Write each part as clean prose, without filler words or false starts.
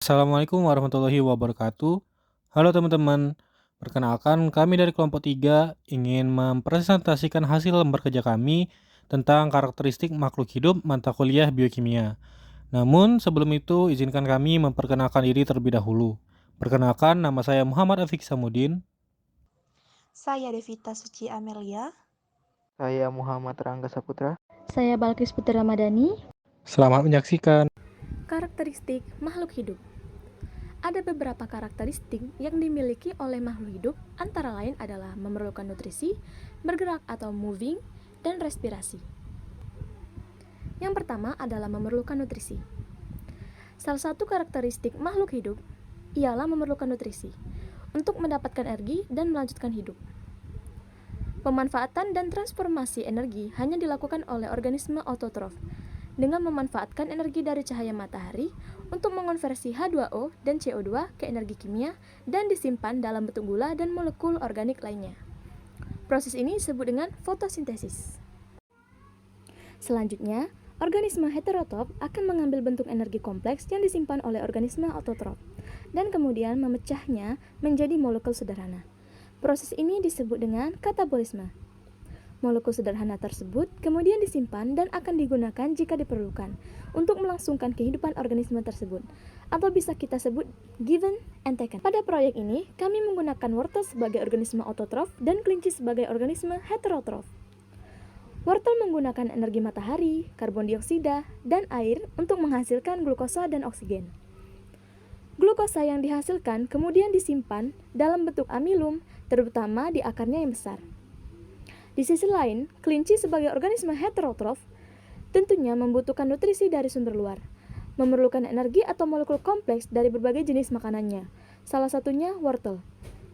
Assalamualaikum warahmatullahi wabarakatuh. Halo teman-teman, perkenalkan kami dari kelompok 3 ingin mempresentasikan hasil lembar kerja kami tentang karakteristik makhluk hidup mata kuliah biokimia. Namun sebelum itu izinkan kami memperkenalkan diri terlebih dahulu. Perkenalkan, nama saya Muhammad Afiq Samudin. Saya Devita Suci Amelia. Saya Muhammad Rangga Saputra. Saya Balkis Putri Ramadhani. Selamat menyaksikan. Karakteristik makhluk hidup. Ada beberapa karakteristik yang dimiliki oleh makhluk hidup, antara lain adalah memerlukan nutrisi, bergerak atau moving, dan respirasi. Yang pertama adalah memerlukan nutrisi. Salah satu karakteristik makhluk hidup ialah memerlukan nutrisi untuk mendapatkan energi dan melanjutkan hidup. Pemanfaatan dan transformasi energi hanya dilakukan oleh organisme autotrof dengan memanfaatkan energi dari cahaya matahari untuk mengonversi H2O dan CO2 ke energi kimia dan disimpan dalam bentuk gula dan molekul organik lainnya. Proses ini disebut dengan fotosintesis. Selanjutnya, organisme heterotrof akan mengambil bentuk energi kompleks yang disimpan oleh organisme autotrof dan kemudian memecahnya menjadi molekul sederhana. Proses ini disebut dengan katabolisme. Molekul sederhana tersebut kemudian disimpan dan akan digunakan jika diperlukan untuk melangsungkan kehidupan organisme tersebut, atau bisa kita sebut given and taken. Pada proyek ini, kami menggunakan wortel sebagai organisme autotrof dan kelinci sebagai organisme heterotrof. Wortel menggunakan energi matahari, karbon dioksida, dan air untuk menghasilkan glukosa dan oksigen. Glukosa yang dihasilkan kemudian disimpan dalam bentuk amilum, terutama di akarnya yang besar. Di sisi lain, kelinci sebagai organisme heterotrof tentunya membutuhkan nutrisi dari sumber luar, memerlukan energi atau molekul kompleks dari berbagai jenis makanannya, salah satunya wortel.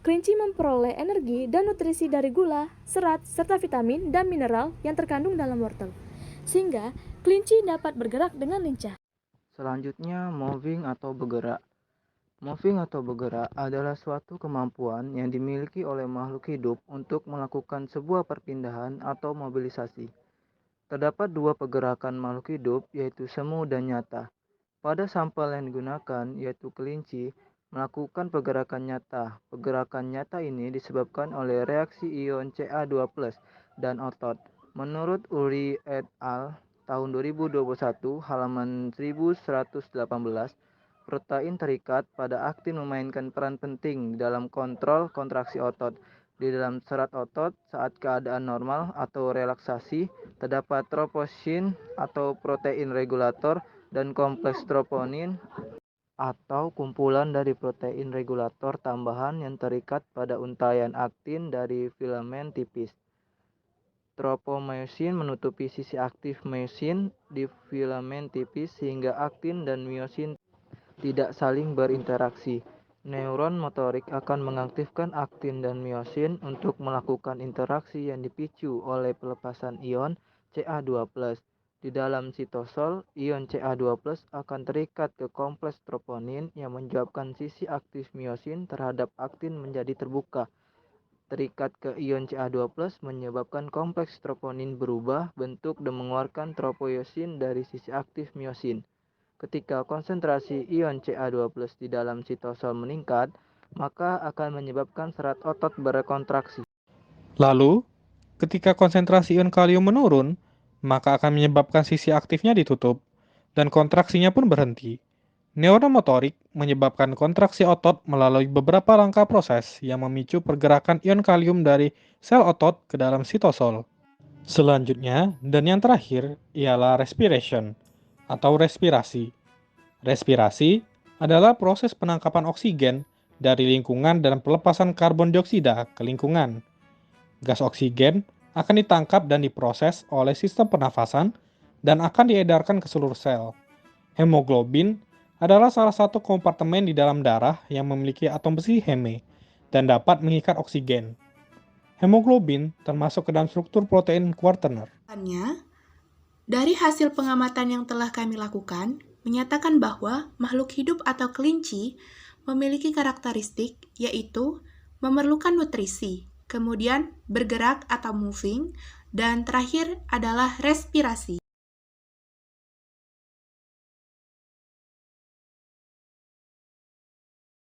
Kelinci memperoleh energi dan nutrisi dari gula, serat, serta vitamin dan mineral yang terkandung dalam wortel, sehingga kelinci dapat bergerak dengan lincah. Selanjutnya, moving atau bergerak. Moving atau bergerak adalah suatu kemampuan yang dimiliki oleh makhluk hidup untuk melakukan sebuah perpindahan atau mobilisasi. Terdapat dua pergerakan makhluk hidup, yaitu semu dan nyata. Pada sampel yang digunakan, yaitu kelinci, melakukan pergerakan nyata. Pergerakan nyata ini disebabkan oleh reaksi ion Ca2+ dan otot. Menurut Uri et al. Tahun 2021, halaman 1118, protein terikat pada aktin memainkan peran penting dalam kontrol kontraksi otot. Di dalam serat otot, saat keadaan normal atau relaksasi, terdapat troposin atau protein regulator dan kompleks troponin atau kumpulan dari protein regulator tambahan yang terikat pada untaian aktin dari filamen tipis. Tropomyosin menutupi sisi aktif myosin di filamen tipis sehingga aktin dan myosin tidak saling berinteraksi. Neuron motorik akan mengaktifkan aktin dan myosin untuk melakukan interaksi yang dipicu oleh pelepasan ion Ca2+. Di dalam sitosol, ion Ca2+ akan terikat ke kompleks troponin yang menyebabkan sisi aktif myosin terhadap aktin menjadi terbuka. Terikat ke ion Ca2+ menyebabkan kompleks troponin berubah bentuk dan mengeluarkan tropoyosin dari sisi aktif myosin. Ketika konsentrasi ion Ca2+ di dalam sitosol meningkat, maka akan menyebabkan serat otot berkontraksi. Lalu, ketika konsentrasi ion kalium menurun, maka akan menyebabkan sisi aktifnya ditutup dan kontraksinya pun berhenti. Neuromotorik menyebabkan kontraksi otot melalui beberapa langkah proses yang memicu pergerakan ion kalium dari sel otot ke dalam sitosol. Selanjutnya, dan yang terakhir, ialah respiration atau respirasi. Respirasi adalah proses penangkapan oksigen dari lingkungan dan pelepasan karbon dioksida ke lingkungan. Gas oksigen akan ditangkap dan diproses oleh sistem pernafasan dan akan diedarkan ke seluruh sel. Hemoglobin adalah salah satu kompartemen di dalam darah yang memiliki atom besi Heme dan dapat mengikat oksigen. Hemoglobin termasuk ke dalam struktur protein kuartener. Dari hasil pengamatan yang telah kami lakukan, menyatakan bahwa makhluk hidup atau kelinci memiliki karakteristik yaitu memerlukan nutrisi, kemudian bergerak atau moving, dan terakhir adalah respirasi.